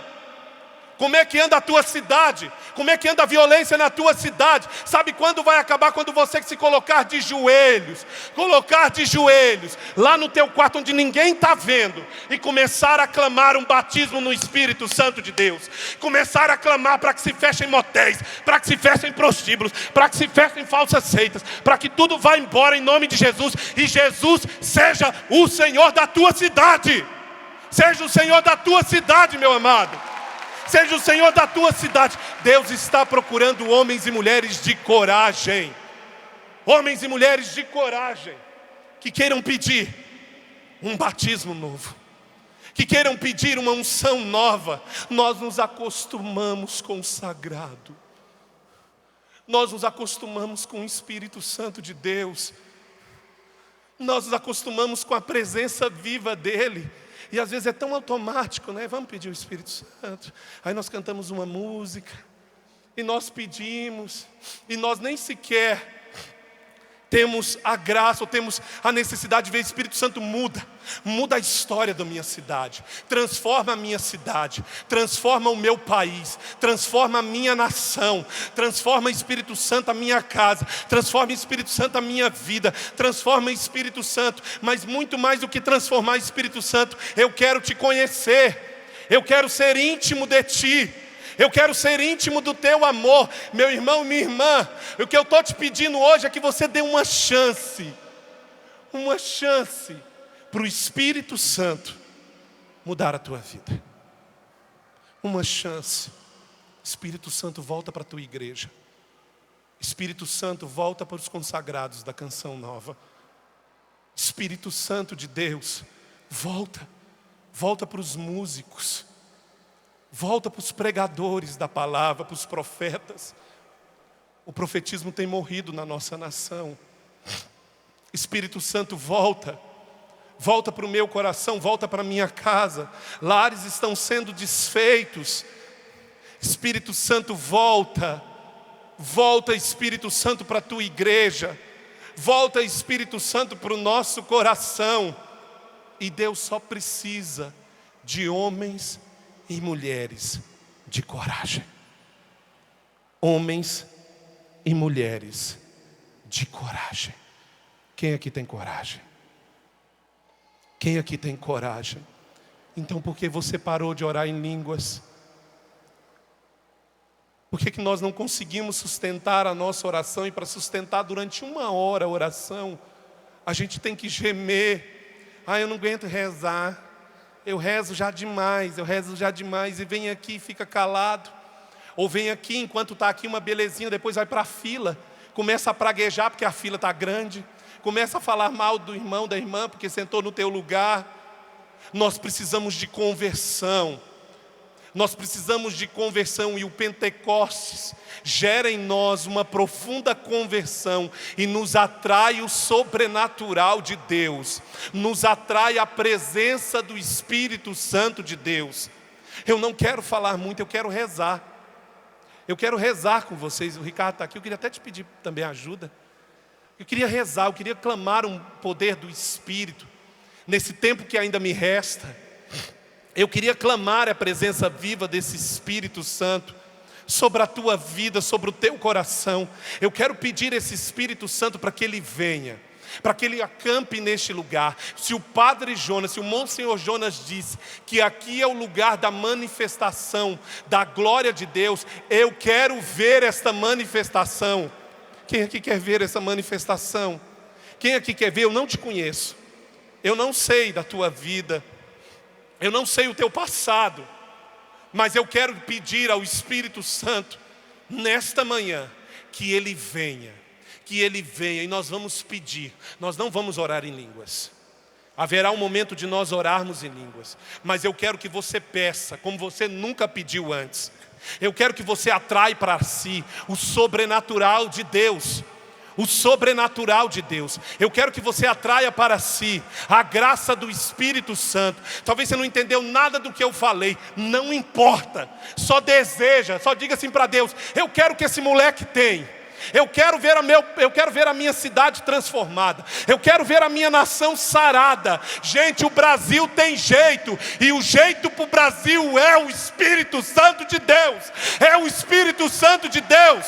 Como é que anda a tua cidade? Como é que anda a violência na tua cidade? Sabe quando vai acabar? Quando você se colocar de joelhos lá no teu quarto onde ninguém está vendo, e começar a clamar um batismo no Espírito Santo de Deus. Começar a clamar para que se fechem motéis, para que se fechem prostíbulos, para que se fechem falsas seitas, para que tudo vá embora em nome de Jesus, e Jesus seja o Senhor da tua cidade. Seja o Senhor da tua cidade, meu amado. Seja o Senhor da tua cidade. Deus está procurando homens e mulheres de coragem. Homens e mulheres de coragem, que queiram pedir um batismo novo, que queiram pedir uma unção nova. Nós nos acostumamos com o sagrado. Nós nos acostumamos com o Espírito Santo de Deus. Nós nos acostumamos com a presença viva dEle. E às vezes é tão automático, né? Vamos pedir o Espírito Santo. Aí nós cantamos uma música, e nós pedimos, e nós nem sequer temos a graça, ou temos a necessidade de ver. O Espírito Santo muda a história da minha cidade, transforma a minha cidade, transforma o meu país, transforma a minha nação, transforma, Espírito Santo, a minha casa, transforma, Espírito Santo, a minha vida, transforma, Espírito Santo. Mas muito mais do que transformar, Espírito Santo, eu quero te conhecer, eu quero ser íntimo de ti, eu quero ser íntimo do teu amor. Meu irmão, minha irmã, o que eu estou te pedindo hoje é que você dê uma chance para o Espírito Santo mudar a tua vida. Uma chance. Espírito Santo, volta para a tua igreja. Espírito Santo, volta para os consagrados da canção nova. Espírito Santo de Deus, volta para os músicos. Volta para os pregadores da palavra, para os profetas. O profetismo tem morrido na nossa nação. Espírito Santo, volta para o meu coração, volta para a minha casa. Lares estão sendo desfeitos. Espírito Santo, volta. Volta, Espírito Santo, para a tua igreja. Volta, Espírito Santo, para o nosso coração. E Deus só precisa de homens e mulheres de coragem. Homens e mulheres de coragem. Quem aqui tem coragem? Quem aqui tem coragem? Então por que você parou de orar em línguas? Por que nós não conseguimos sustentar a nossa oração? E para sustentar durante 1 hora a oração, a gente tem que gemer. Eu não aguento rezar. Eu rezo já demais, e vem aqui e fica calado. Ou vem aqui, enquanto está aqui uma belezinha, depois vai para a fila, começa a praguejar porque a fila está grande, começa a falar mal do irmão, da irmã, porque sentou no teu lugar. Nós precisamos de conversão. Nós precisamos de conversão, e o Pentecostes gera em nós uma profunda conversão e nos atrai o sobrenatural de Deus, nos atrai a presença do Espírito Santo de Deus. Eu não quero falar muito, eu quero rezar. Eu quero rezar com vocês. O Ricardo está aqui, eu queria até te pedir também ajuda. Eu queria rezar, eu queria clamar um poder do Espírito nesse tempo que ainda me resta. Eu queria clamar a presença viva desse Espírito Santo sobre a tua vida, sobre o teu coração. Eu quero pedir esse Espírito Santo para que ele venha, para que ele acampe neste lugar. Se o Padre Jonas, se o Monsenhor Jonas disse que aqui é o lugar da manifestação da glória de Deus, eu quero ver esta manifestação. Quem aqui quer ver essa manifestação? Quem aqui quer ver? Eu não te conheço, eu não sei da tua vida, eu não sei o teu passado, mas eu quero pedir ao Espírito Santo nesta manhã que ele venha, e nós vamos pedir. Nós não vamos orar em línguas. Haverá um momento de nós orarmos em línguas, mas eu quero que você peça como você nunca pediu antes. Eu quero que você atraia para si o sobrenatural de Deus. O sobrenatural de Deus. Eu quero que você atraia para si a graça do Espírito Santo. Talvez você não entendeu nada do que eu falei. Não importa. Só deseja, só diga assim para Deus: eu quero que esse moleque tenha. Eu quero ver a minha cidade transformada. Eu quero ver a minha nação sarada. Gente, o Brasil tem jeito. E o jeito para o Brasil é o Espírito Santo de Deus. É o Espírito Santo de Deus.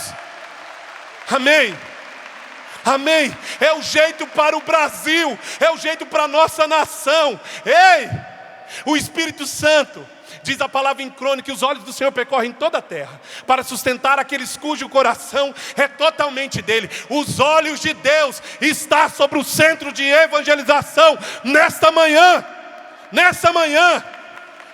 Amém. Amém. É o jeito para o Brasil. É o jeito para a nossa nação. Ei! O Espírito Santo, diz a palavra em Crônicas, que os olhos do Senhor percorrem toda a terra para sustentar aqueles cujo coração é totalmente dele. Os olhos de Deus estão sobre o centro de evangelização nesta manhã. Nessa manhã,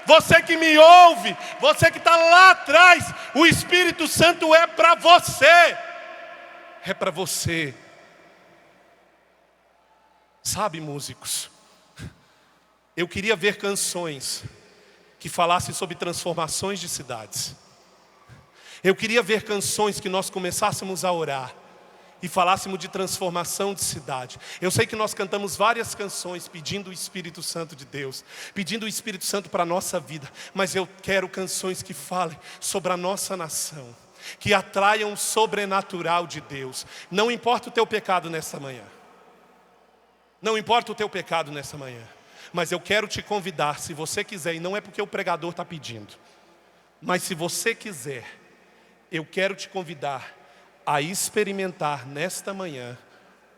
você que me ouve, você que está lá atrás, o Espírito Santo é para você. É para você. Sabe, músicos, eu queria ver canções que falassem sobre transformações de cidades. Eu queria ver canções que nós começássemos a orar e falássemos de transformação de cidade. Eu sei que nós cantamos várias canções pedindo o Espírito Santo de Deus, pedindo o Espírito Santo para a nossa vida, mas eu quero canções que falem sobre a nossa nação, que atraiam o sobrenatural de Deus. Não importa o teu pecado nessa manhã. Não importa o teu pecado nessa manhã. Mas eu quero te convidar, se você quiser, e não é porque o pregador está pedindo, mas se você quiser, eu quero te convidar a experimentar nesta manhã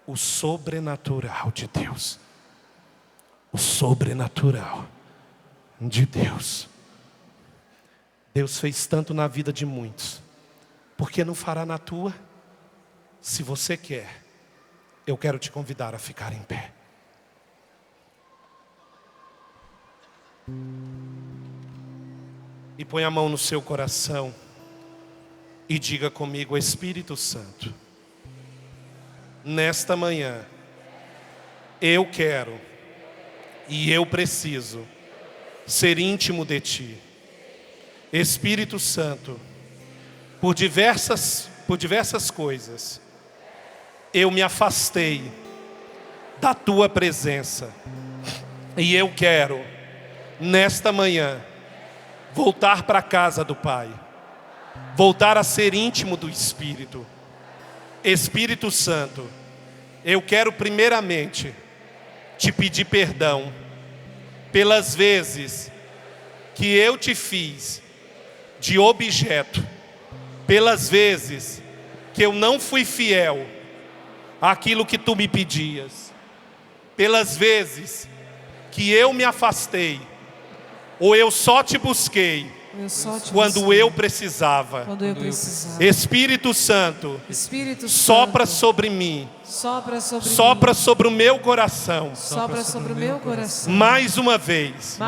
o sobrenatural de Deus. O sobrenatural de Deus. Deus fez tanto na vida de muitos, por que não fará na tua? Se você quer, eu quero te convidar a ficar em pé. E põe a mão no seu coração e diga comigo: Espírito Santo, nesta manhã eu quero e eu preciso ser íntimo de Ti. Espírito Santo, por diversas coisas eu me afastei da Tua presença, e eu quero nesta manhã voltar para a casa do Pai. voltar a ser íntimo do Espírito. Espírito Santo, eu quero primeiramente te pedir perdão pelas vezes que eu te fiz de objeto, pelas vezes que eu não fui fiel àquilo que tu me pedias, pelas vezes que eu me afastei, ou eu só te busquei quando eu precisava. Espírito Santo, sopra sobre mim, sopra sobre o meu coração, mais uma vez,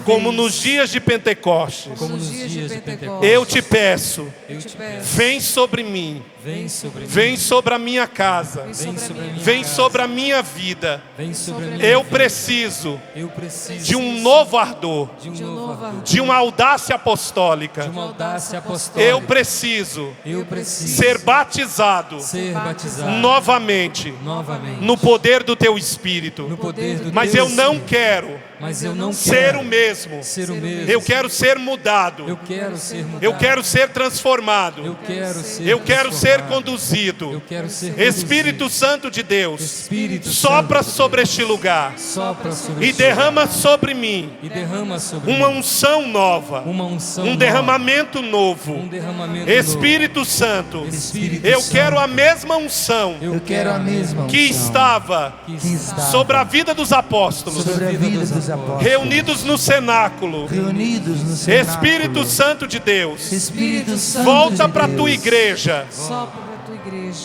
como nos dias de Pentecostes. Eu te peço, vem sobre mim, vem sobre a minha casa, vem sobre a minha vida. Eu preciso de um novo ardor, de uma audácia apostólica. Eu preciso ser batizado novamente no poder do teu Espírito. Mas eu não quero ser o mesmo. Eu quero ser mudado. Eu quero ser transformado. Eu quero ser conduzido. Espírito Santo de Deus, sopra sobre este lugar e derrama sobre mim uma unção nova, um derramamento novo. Espírito Santo, eu quero a mesma unção que estava sobre a vida dos apóstolos, reunidos no cenáculo. Espírito Santo de Deus, volta para a tua igreja,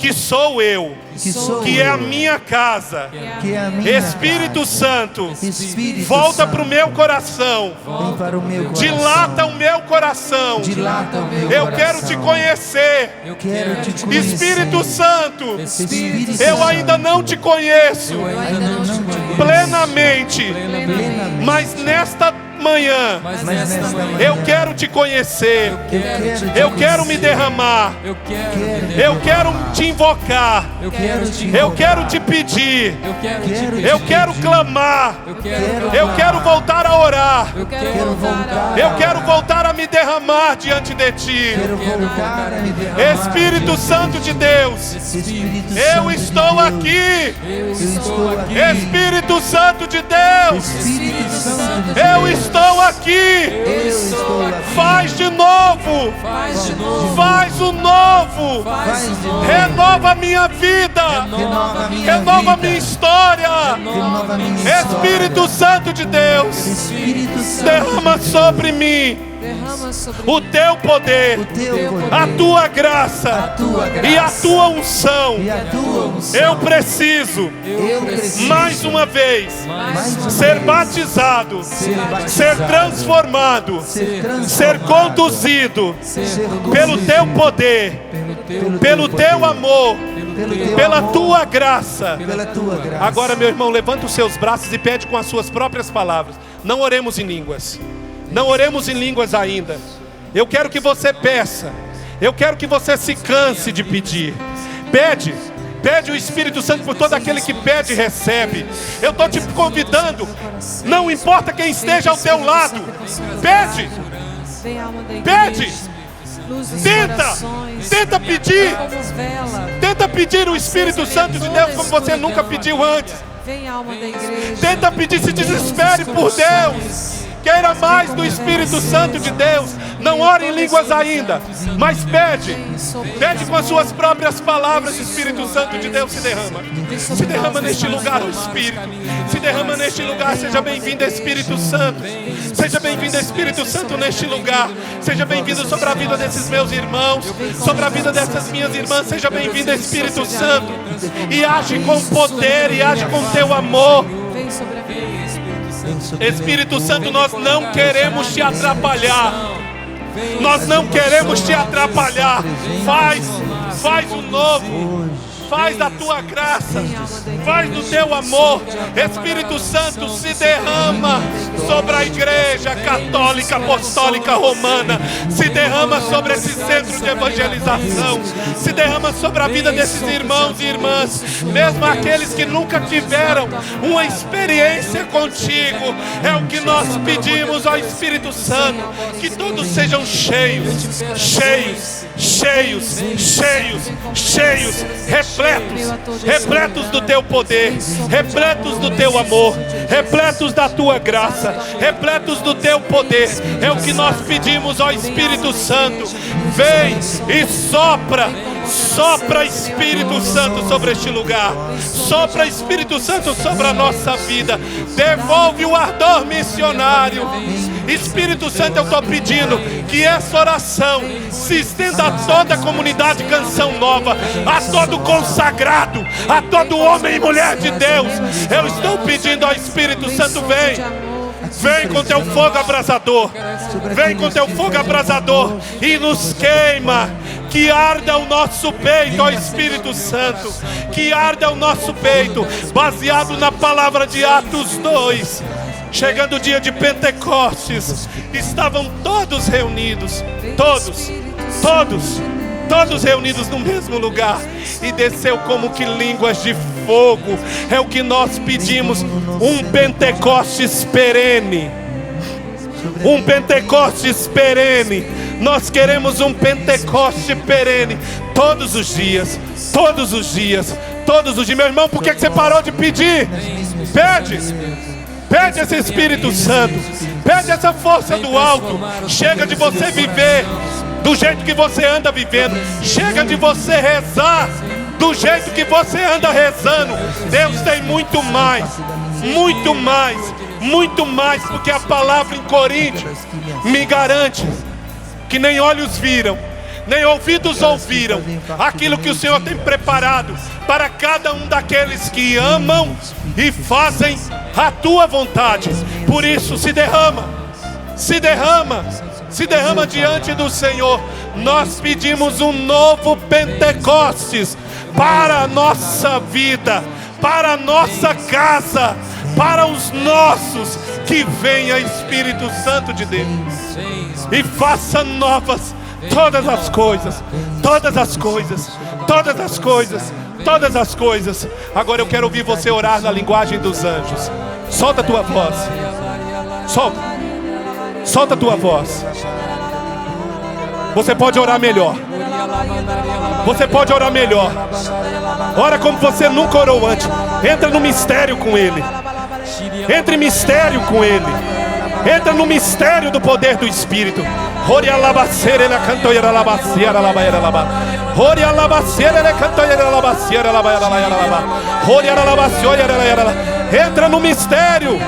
que sou eu, que é a minha casa. Espírito Santo, volta para o meu coração, dilata o meu coração. Eu quero te conhecer. Espírito Santo, eu ainda não te conheço plenamente, mas nesta manhã eu quero te conhecer. Eu quero me derramar. Eu quero te invocar. Eu quero te pedir. Eu quero clamar. Eu quero voltar a orar. Eu quero voltar a me derramar diante de ti. Espírito Santo de Deus, eu estou aqui. Espírito Santo de Deus, eu estou aqui. Faz de novo. Faz o novo. Renova a minha vida. Renova a minha história. Espírito Santo de Deus, derrama sobre mim o teu poder, a tua graça e a tua unção. Eu preciso mais uma vez ser batizado, ser transformado, ser conduzido pelo teu poder, pelo teu amor, pela tua graça. Agora, meu irmão, levanta os seus braços e pede com as suas próprias palavras. Não oremos em línguas. Não oremos em línguas ainda. Eu quero que você peça. Eu quero que você se canse de pedir. Pede. Pede o Espírito Santo por todo aquele que pede e recebe. Eu estou te convidando. Não importa quem esteja ao teu lado. Pede. Pede. Tenta pedir. Tenta pedir o Espírito Santo de Deus como você nunca pediu antes. Tenta pedir, se desespere por Deus. Queira mais do Espírito Santo de Deus. Não ore em línguas ainda, mas pede. Pede com as suas próprias palavras. Espírito Santo de Deus, se derrama. Se derrama neste lugar o Espírito. Se derrama neste lugar. Seja bem-vindo, Espírito Santo. Seja bem-vindo, Espírito Santo, neste lugar. Seja bem-vindo sobre a vida desses meus irmãos, sobre a vida dessas minhas irmãs. Seja bem-vindo, Espírito Santo. E age com poder, e age com teu amor. Espírito Santo, nós não queremos te atrapalhar. Nós não queremos te atrapalhar. Faz o novo. faz da tua graça, faz do teu amor. Espírito Santo, se derrama sobre a Igreja Católica Apostólica Romana, se derrama sobre esse centro de evangelização, se derrama sobre a vida desses irmãos e irmãs, mesmo aqueles que nunca tiveram uma experiência contigo. É o que nós pedimos ao Espírito Santo, que todos sejam cheios, cheios, cheios, cheios, cheios, repletos do teu poder, repletos do teu amor, repletos da tua graça, repletos do teu poder. É o que nós pedimos ao Espírito Santo. Vem e sopra, sopra Espírito Santo sobre este lugar, sopra Espírito Santo sobre a nossa vida, devolve o ardor missionário. Espírito Santo, eu estou pedindo que essa oração se estenda a toda a comunidade Canção Nova, a todo consagrado, a todo homem e mulher de Deus. Eu estou pedindo ao Espírito Santo, vem com teu fogo abrasador, vem com teu fogo abrasador e nos queima. Que arda o nosso peito, ó Espírito Santo, que arda o nosso peito, baseado na palavra de Atos 2. Chegando o dia de Pentecostes, estavam todos reunidos, todos reunidos no mesmo lugar, e desceu como que línguas de fogo. É o que nós pedimos, um Pentecostes perene, um Pentecostes perene. Nós queremos um Pentecoste perene, todos os dias, todos os dias, todos os dias. Meu irmão, por que você parou de pedir? Pede esse Espírito Santo, pede essa força do alto. Chega de você viver do jeito que você anda vivendo, chega de você rezar do jeito que você anda rezando. Deus tem muito mais, muito mais, muito mais, porque a palavra em Coríntios me garante que nem olhos viram, nem ouvidos ouviram aquilo que o Senhor tem preparado para cada um daqueles que amam e fazem a tua vontade. Por isso se derrama, se derrama, se derrama diante do Senhor. Nós pedimos um novo Pentecostes para a nossa vida, para a nossa casa, para os nossos. Que venha Espírito Santo de Deus e faça novas todas as coisas, todas as coisas, todas as coisas, todas as coisas. Agora eu quero ouvir você orar na linguagem dos anjos. Solta a tua voz, solta a tua voz. Você pode orar melhor, você pode orar melhor. Ora como você nunca orou antes. Entra no mistério com Ele, entre em mistério com Ele, entra no mistério do poder do Espírito. Roria labaceira, ele cantou era labaceira, labaera laba. Roria labaceira, ele cantou era labaceira, labaera laba. Roria labaceira, era. Entra no mistério.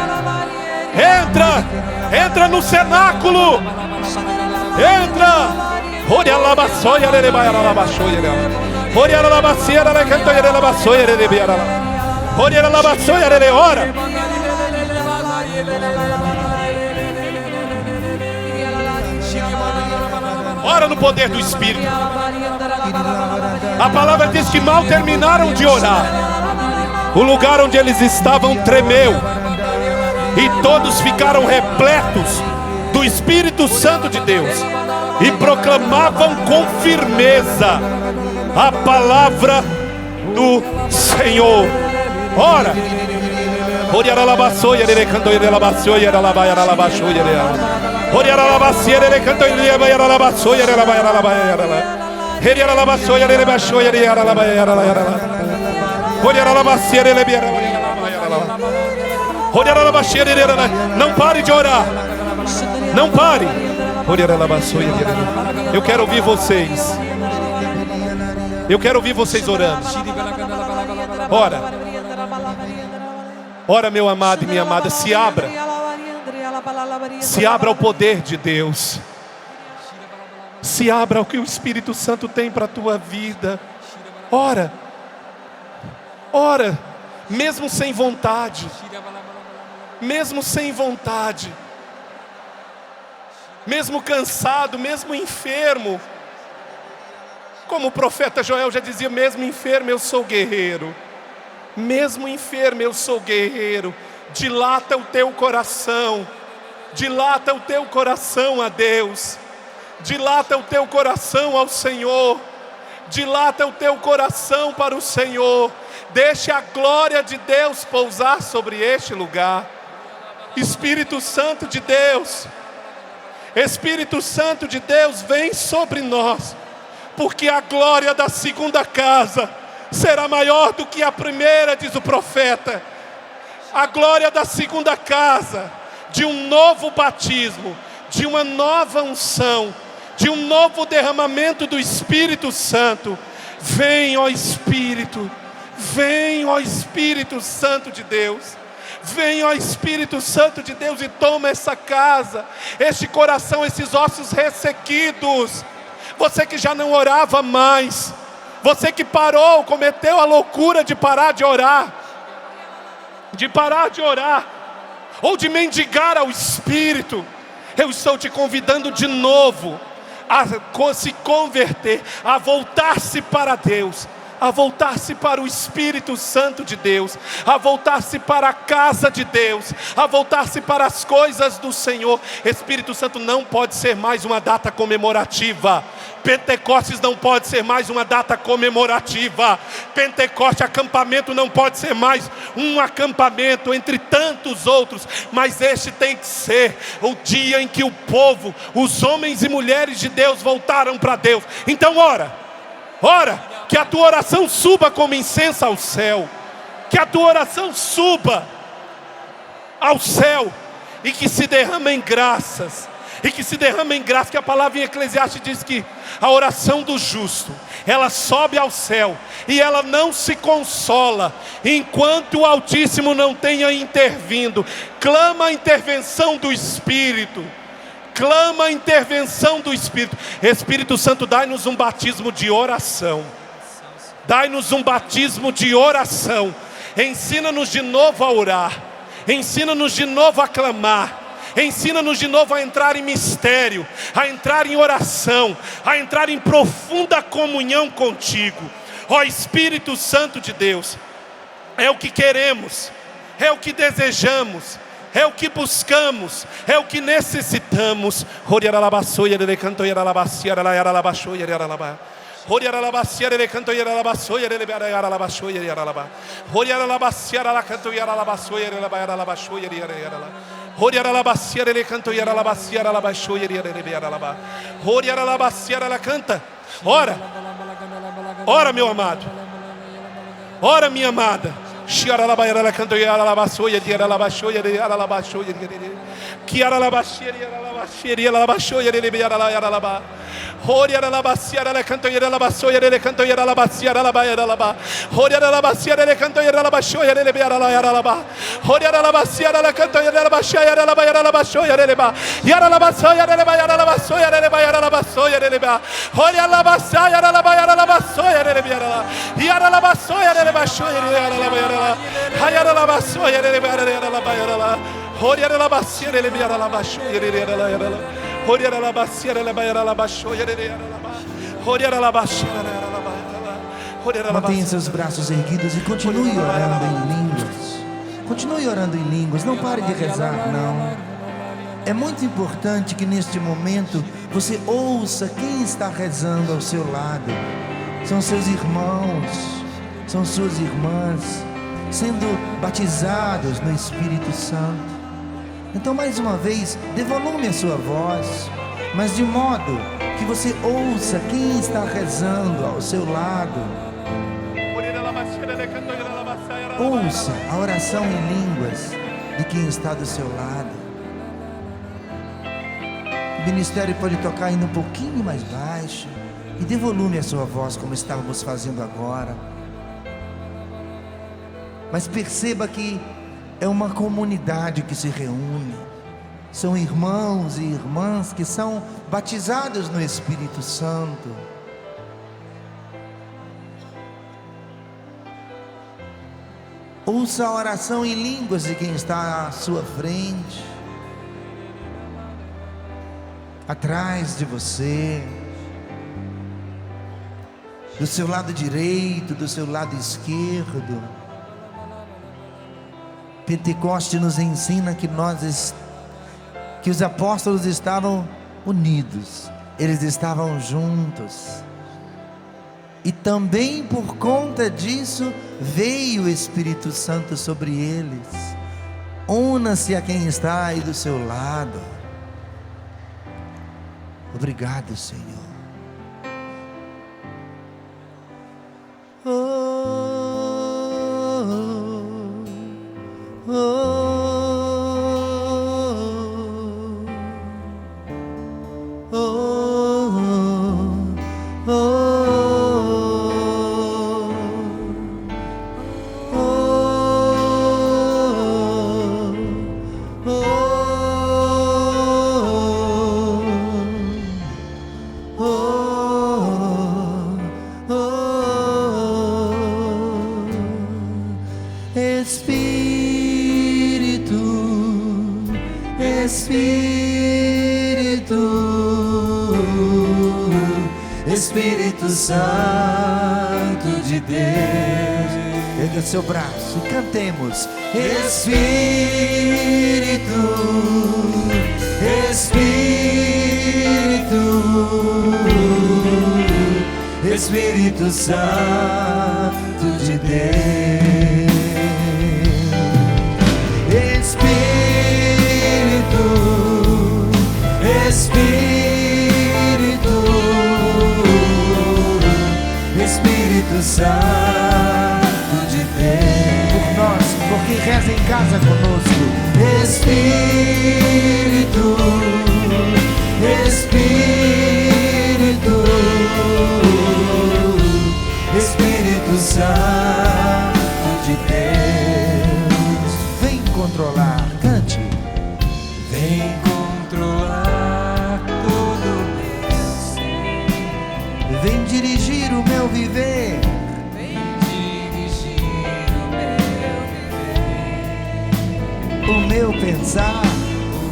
Entra no cenáculo. Entra. Roria labaceira, ele baera labachoia. Roria labaceira, ele cantou era labachoia, ele beara. Roria labaceira, ele ora. Ora no poder do Espírito. A palavra diz que mal terminaram de orar, o lugar onde eles estavam tremeu, e todos ficaram repletos do Espírito Santo de Deus e proclamavam com firmeza a palavra do Senhor. Ora, não pare de orar, não pare. Eu quero ouvir vocês, eu quero ouvir vocês orando. Ora, meu amado e minha amada, se abra ao poder de Deus, se abra ao que o Espírito Santo tem para a tua vida. Ora, mesmo sem vontade, mesmo cansado, mesmo enfermo, Como o profeta Joel já dizia, mesmo enfermo eu sou guerreiro. Mesmo enfermo eu sou guerreiro. Dilata o teu coração. Dilata o teu coração a Deus. Dilata o teu coração ao Senhor. Dilata o teu coração para o Senhor. Deixe a glória de Deus pousar sobre este lugar. Espírito Santo de Deus, Espírito Santo de Deus, vem sobre nós, porque a glória da segunda casa será maior do que a primeira, diz o profeta. A glória da segunda casa, de um novo batismo, de uma nova unção, de um novo derramamento do Espírito Santo. Vem, ó Espírito, vem, ó Espírito Santo de Deus. Vem, ó Espírito Santo de Deus, e toma essa casa, este coração, esses ossos ressequidos. Você que já não orava mais, você que parou, cometeu a loucura de parar de orar, ou de mendigar ao Espírito, eu estou te convidando de novo a se converter, a voltar-se para Deus, a voltar-se para o Espírito Santo de Deus, a voltar-se para a casa de Deus, a voltar-se para as coisas do Senhor. Espírito Santo não pode ser mais uma data comemorativa. Pentecostes não pode ser mais uma data comemorativa. Pentecoste, acampamento, não pode ser mais um acampamento entre tantos outros, mas este tem que ser o dia em que o povo, os homens e mulheres de Deus voltaram para Deus. Então ora, que a tua oração suba como incenso ao céu, que a tua oração suba ao céu, e que se derrame em graças, que a palavra em Eclesiastes diz que a oração do justo, ela sobe ao céu, e ela não se consola, enquanto o Altíssimo não tenha intervindo. Clama a intervenção do Espírito, clama a intervenção do Espírito. Espírito Santo, dai-nos um batismo de oração, dai-nos um batismo de oração, ensina-nos de novo a orar, ensina-nos de novo a clamar, ensina-nos de novo a entrar em mistério, a entrar em oração, a entrar em profunda comunhão contigo. Ó Espírito Santo de Deus, é o que queremos, é o que desejamos, é o que buscamos, é o que necessitamos. Ora meu amado, ora minha amada. Mantenha seus braços erguidos e continue orando em línguas. Continue orando em línguas, não pare de rezar, não. É muito importante que neste momento você ouça quem está rezando ao seu lado. São seus irmãos, são suas irmãs, sendo batizados no Espírito Santo. Então, mais uma vez, dê volume à sua voz, mas de modo que você ouça quem está rezando ao seu lado. Ouça a oração em línguas de quem está do seu lado. O ministério pode tocar ainda um pouquinho mais baixo, e dê volume à sua voz, como estávamos fazendo agora. Mas perceba que é uma comunidade que se reúne. São irmãos e irmãs que são batizados no Espírito Santo. Ouça a oração em línguas de quem está à sua frente, atrás de você. do seu lado direito, do seu lado esquerdo. Pentecoste nos ensina que que os apóstolos estavam unidos, eles estavam juntos. E também por conta disso veio o Espírito Santo sobre eles. Una-se a quem está aí do seu lado. Obrigado, Senhor. Espírito Santo de Deus. Erga seu braço e cantemos. Espírito, Espírito, Espírito Santo de Deus. Espírito, Espírito, Espírito Santo de Deus. Por nós, por quem reza em casa conosco. Espírito, Espírito, Espírito Santo de Deus. Vem controlar, cante. Vem controlar todo o meu ser. Vem dirigir o meu viver. Vem dirigir o meu viver. O meu pensar.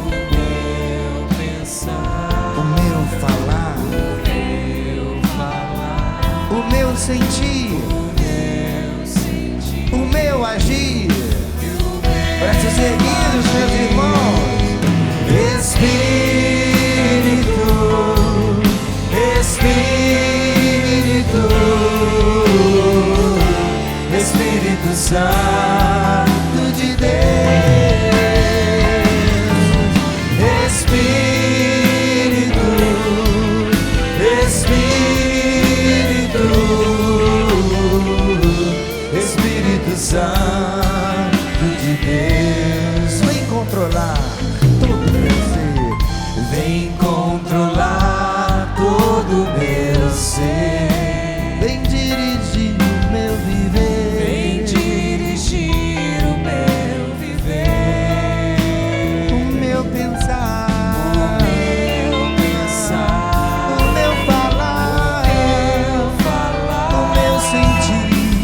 O meu pensar. O meu falar. O meu sentir. O meu agir. Braços erguidos, meus irmãos. Espírito, Espírito, Espírito Santo de Deus. Espírito, Espírito, Espírito Santo de Deus. Vem controlar todo o meu ser. Vem controlar todo o meu ser. Vem dirigir o meu viver. Vem dirigir o meu viver. O meu pensar. O meu pensar. O meu falar. O meu sentir.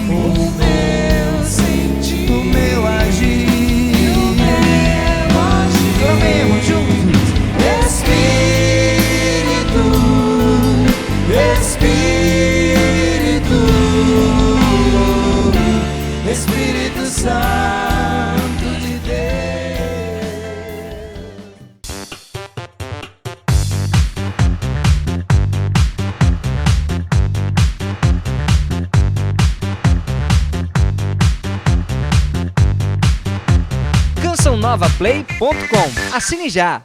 O meu sentir. O meu agir. O meu agir. Clamemos juntos. Espírito, Espírito, Espírito Santo de Deus. cançãonovaplay.com. Assine já!